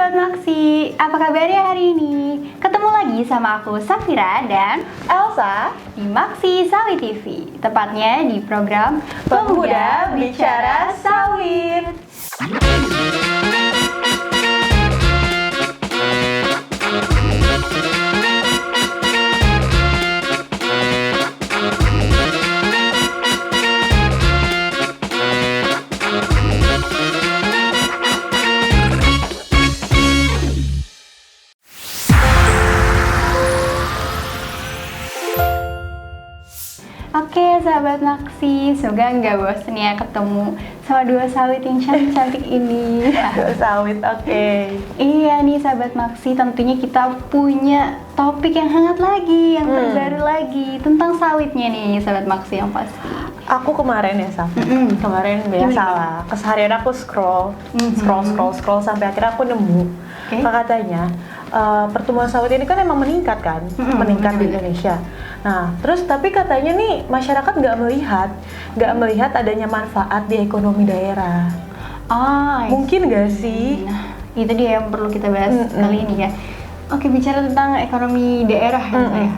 Sobat Maksi, apa kabarnya hari ini? Ketemu lagi sama aku Safira dan Elsa di Maksi Sawit TV. Tepatnya di program Pemuda Bicara Sawit. Oke sahabat Maksi, semoga nggak bosen ya ketemu sama dua sawit yang cantik-cantik ini. Sawit, oke. Iya nih sahabat Maksi, tentunya kita punya topik yang hangat lagi, yang terbaru lagi tentang sawitnya nih sahabat Maksi yang pasti. Aku kemarin ya, Saf. Kemarin biasalah. Keseharian aku scroll sampai akhirnya aku nemu. Katanya pertumbuhan sawit ini kan emang meningkat kan, meningkat di Indonesia. Nah, terus tapi katanya nih masyarakat nggak melihat adanya manfaat di ekonomi daerah. Mungkin nggak sih? Nah, itu dia yang perlu kita bahas kali ini ya. Oke, bicara tentang ekonomi daerah ya saya.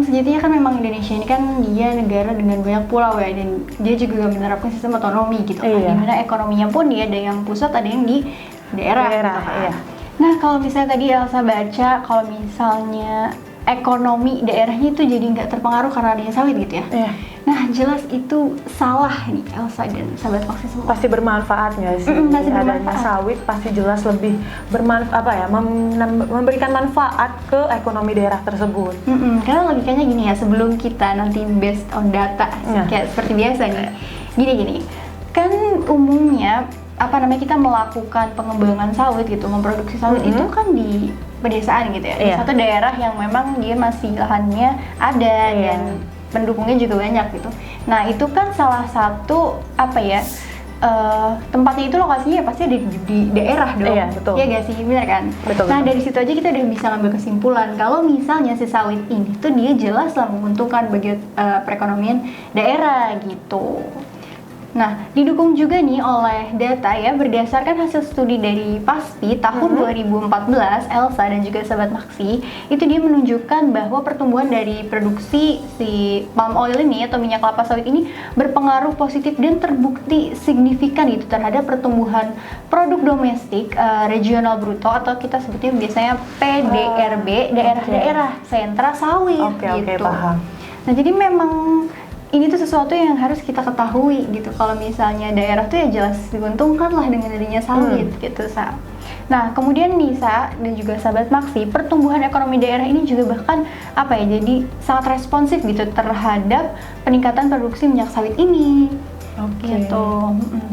Sejatinya kan memang Indonesia ini kan dia negara dengan banyak pulau ya, dan dia juga menerapkan sistem otonomi gitu kan. Dimana ekonominya pun dia ada yang pusat, ada yang di daerah gitu kan. Iya. Nah, kalau misalnya tadi Elsa baca, kalau misalnya ekonomi daerahnya itu jadi nggak terpengaruh karena adanya sawit gitu ya. Iya. Nah, jelas itu salah nih Elsa dan sahabat Maksi semua. Pasti bermanfaat nggak sih? Pasti Adanya bermanfaat. sawit pasti jelas lebih memberikan manfaat ke ekonomi daerah tersebut. Karena logikanya gini ya, sebelum kita nanti based on data kayak seperti biasa nih. Gini. Kan umumnya kita melakukan pengembangan sawit gitu, memproduksi sawit itu kan di pedesaan gitu ya. Di satu daerah yang memang dia masih lahannya ada dan pendukungnya juga banyak gitu. Nah, itu kan salah satu tempatnya itu lokasinya pasti ada di daerah dong. Iya, betul. Iya gak sih? Bener kan? Betul. Dari situ aja kita udah bisa ngambil kesimpulan kalau misalnya si sawit ini tuh dia jelas lah menguntungkan bagi perekonomian daerah gitu. Nah, didukung juga nih oleh data ya, berdasarkan hasil studi dari PASPI tahun 2014, Elsa dan juga sahabat Maksi, itu dia menunjukkan bahwa pertumbuhan dari produksi si palm oil ini atau minyak kelapa sawit ini berpengaruh positif dan terbukti signifikan gitu terhadap pertumbuhan produk domestik regional bruto atau kita sebutnya biasanya PDRB, daerah-daerah sentra sawit gitu. Paham. Nah, jadi memang ini tuh sesuatu yang harus kita ketahui gitu. Kalau misalnya daerah tuh ya jelas diuntungkan lah dengan adanya sawit gitu, Sa. Nah, kemudian Nisa dan juga sahabat Maksi, pertumbuhan ekonomi daerah ini juga bahkan jadi sangat responsif gitu terhadap peningkatan produksi minyak sawit ini. Gitu.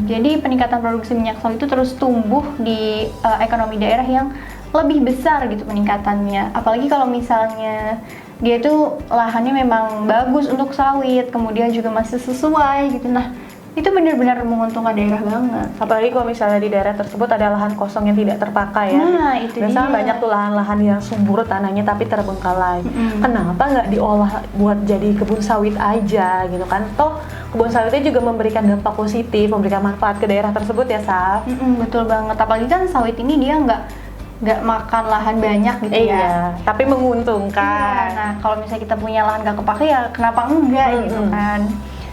Jadi peningkatan produksi minyak sawit itu terus tumbuh di ekonomi daerah yang lebih besar gitu peningkatannya. Apalagi kalau misalnya dia tuh lahannya memang bagus untuk sawit, kemudian juga masih sesuai gitu. Nah, itu benar-benar menguntungkan daerah banget. Apalagi kalau misalnya di daerah tersebut ada lahan kosong yang tidak terpakai ya. Nah, itu biasanya dia. banyak tuh lahan-lahan yang subur tanahnya tapi terbengkalai. Kenapa nggak diolah buat jadi kebun sawit aja gitu kan? Toh kebun sawitnya juga memberikan dampak positif, memberikan manfaat ke daerah tersebut ya, Saf. Betul banget. Apalagi kan sawit ini dia nggak makan lahan banyak gitu ya. Tapi menguntungkan. Nah, kalau misalnya kita punya lahan nggak kepake ya kenapa enggak gitu kan.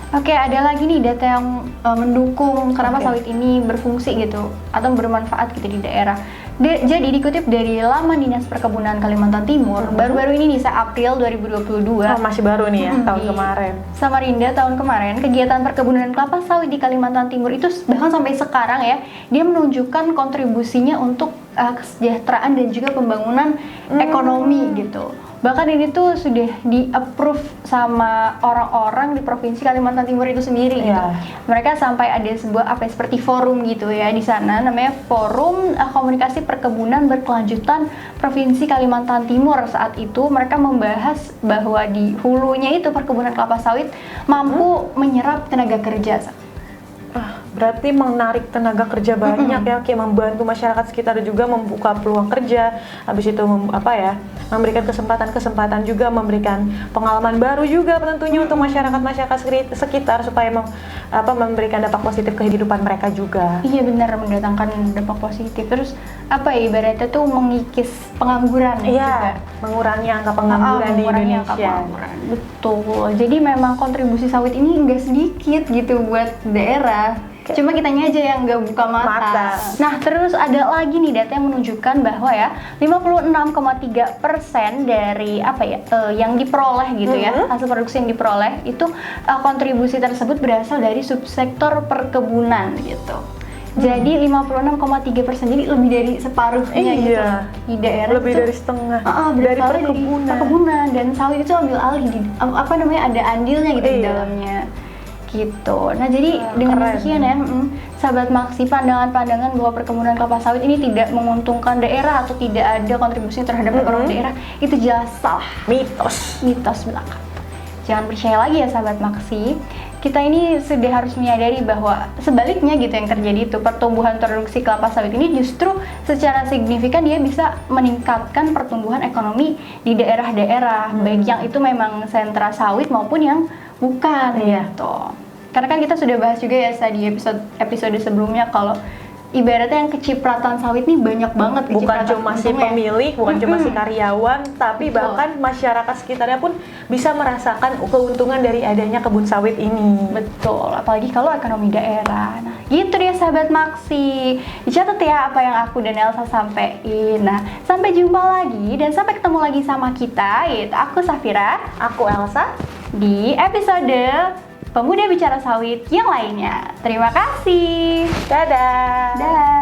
Oke, ada lagi nih data yang mendukung kenapa sawit ini berfungsi gitu atau bermanfaat gitu di daerah. Jadi dikutip dari laman Dinas Perkebunan Kalimantan Timur, baru-baru ini nih April 2022. Masih baru nih ya, tahun kemarin. Samarinda tahun kemarin, kegiatan perkebunan kelapa sawit di Kalimantan Timur itu bahkan sampai sekarang ya, dia menunjukkan kontribusinya untuk kesejahteraan dan juga pembangunan ekonomi gitu. Bahkan ini tuh sudah di-approve sama orang-orang di Provinsi Kalimantan Timur itu sendiri gitu. Mereka sampai ada sebuah seperti forum gitu ya di sana, namanya Forum Komunikasi Perkebunan Berkelanjutan Provinsi Kalimantan Timur. Saat itu mereka membahas bahwa di hulunya itu perkebunan kelapa sawit mampu menyerap tenaga kerja. berarti menarik tenaga kerja banyak ya, kayak membantu masyarakat sekitar juga membuka peluang kerja, habis itu memberikan kesempatan juga, memberikan pengalaman baru juga tentunya untuk masyarakat sekitar supaya memberikan dampak positif ke kehidupan mereka juga. Iya benar, mendatangkan dampak positif. Terus ibaratnya tuh mengikis pengangguran juga. Mengurangi angka pengangguran di Indonesia. Betul. Jadi memang kontribusi sawit ini nggak sedikit gitu buat daerah. Cuma kitanya aja yang nggak buka mata. Nah, terus ada lagi nih data yang menunjukkan bahwa 56,3% dari yang diperoleh gitu ya, hasil produksi yang diperoleh itu kontribusi tersebut berasal dari subsektor perkebunan gitu. Jadi 56,3%, jadi lebih dari separuhnya gitu di daerah. Lebih dari setengah dari perkebunan, dan sawit itu ambil alih ada andilnya gitu di dalamnya. Gitu. Nah, jadi dengan demikian ya, sahabat Maksi, pandangan-pandangan bahwa perkebunan kelapa sawit ini tidak menguntungkan daerah atau tidak ada kontribusinya terhadap ekonomi daerah, itu jelas salah. Mitos belaka. Jangan percaya lagi ya sahabat Maksi. Kita ini sudah harus menyadari bahwa sebaliknya gitu yang terjadi itu, pertumbuhan produksi kelapa sawit ini justru secara signifikan dia bisa meningkatkan pertumbuhan ekonomi di daerah-daerah, baik yang itu memang sentra sawit maupun yang bukan gitu. Karena kan kita sudah bahas juga ya di episode sebelumnya kalau ibaratnya yang kecipratan sawit nih banyak banget, bukan cuma si pemilik, bukan cuma si karyawan, tapi bahkan masyarakat sekitarnya pun bisa merasakan keuntungan dari adanya kebun sawit ini. Betul, apalagi kalau ekonomi daerah. Nah, gitu dia sahabat Maksi. Dicatat ya apa yang aku dan Elsa sampein. Nah, sampai jumpa lagi dan sampai ketemu lagi sama kita, yaitu aku Safira, aku Elsa, di episode Pemuda Bicara Sawit yang lainnya. Terima kasih. Dadah.